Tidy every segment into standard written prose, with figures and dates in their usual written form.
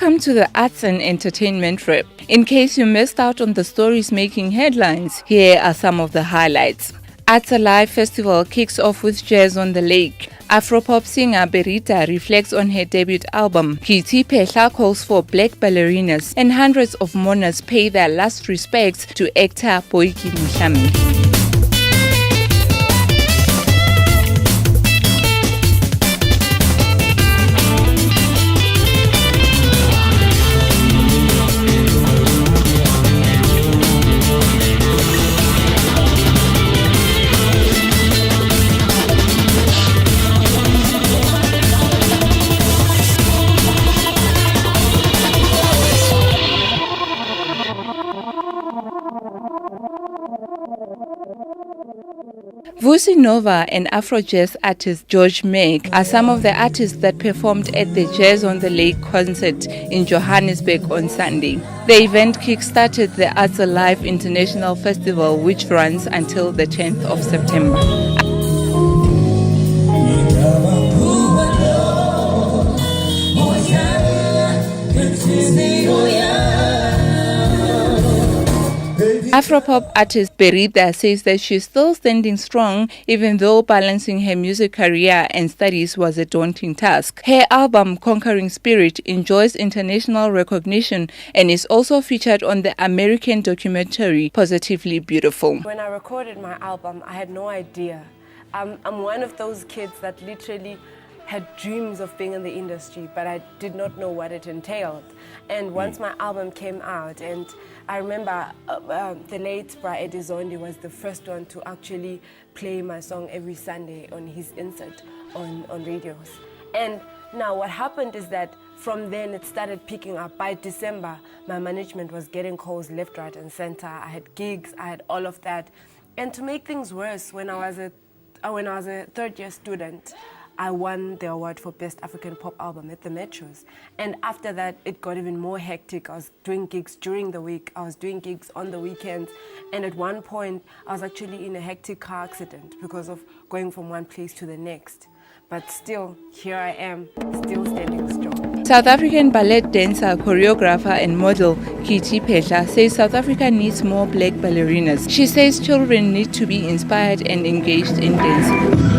Welcome to the Arts and Entertainment Wrap. In case you missed out on the stories making headlines, here are some of the highlights. Arts Alive Festival kicks off with Jazz on the Lake. Afropop singer Berita reflects on her debut album. Kitty Pehla calls for black ballerinas, and hundreds of mourners pay their last respects to actor Boyki Mushame. Vusi Nova and Afro jazz artist George Mack are some of the artists that performed at the Jazz on the Lake concert in Johannesburg on Sunday. The event kick-started the Arts Alive International Festival, which runs until the 10th of September. Afropop artist Berita says that she's still standing strong even though balancing her music career and studies was a daunting task. Her album Conquering Spirit enjoys international recognition and is also featured on the American documentary Positively Beautiful. When I recorded my album, I had no idea. I'm one of those kids that literally had dreams of being in the industry, but I did not know what it entailed. And once my album came out, and I remember the late Bra Eddie Zondi was the first one to actually play my song every Sunday on his insert on radios. And now what happened is that from then it started picking up. By December, my management was getting calls left, right, and center. I had gigs, I had all of that. And to make things worse, when I was a third-year student, I won the award for Best African Pop Album at the Metros. And after that, it got even more hectic. I was doing gigs during the week. I was doing gigs on the weekends. And at one point, I was actually in a hectic car accident because of going from one place to the next. But still, here I am, still standing strong. South African ballet dancer, choreographer and model Kitty Pehla says South Africa needs more black ballerinas. She says children need to be inspired and engaged in dance.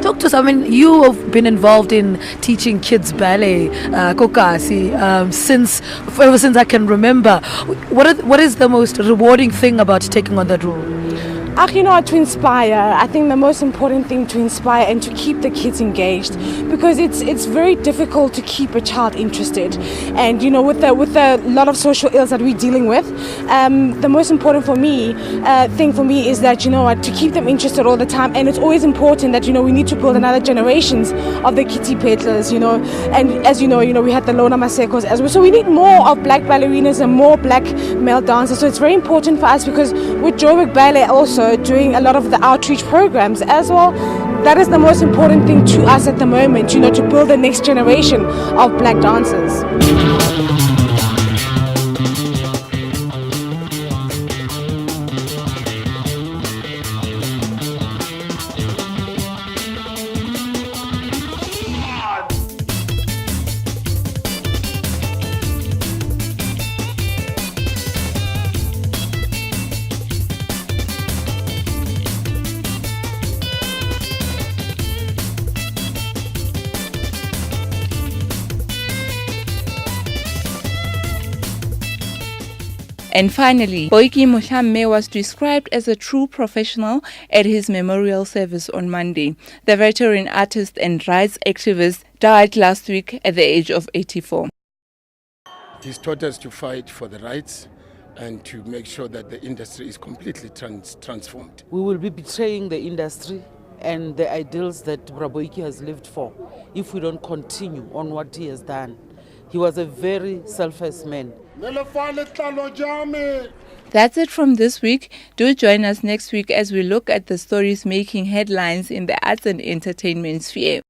Talk to us. I mean, you have been involved in teaching kids ballet, Kokasi, ever since I can remember. What is the most rewarding thing about taking on that role? You know what, to inspire. I think the most important thing to inspire and to keep the kids engaged, because it's very difficult to keep a child interested. And you know, with the lot of social ills that we're dealing with, the most important thing for me is that, you know what, to keep them interested all the time. And it's always important that, you know, we need to build another generations of the Kitty Petlas, you know. And as you know, we had the Lona Masekos as well. So we need more of black ballerinas and more black male dancers. So it's very important for us, because with Joburg Ballet also doing a lot of the outreach programs as well. That is the most important thing to us at the moment, you know, to build the next generation of black dancers. And finally, Boyki Mushame was described as a true professional at his memorial service on Monday. The veteran artist and rights activist died last week at the age of 84. He's taught us to fight for the rights and to make sure that the industry is completely transformed. We will be betraying the industry and the ideals that Boyki has lived for if we don't continue on what he has done. He was a very selfless man. That's it from this week. Do join us next week as we look at the stories making headlines in the arts and entertainment sphere.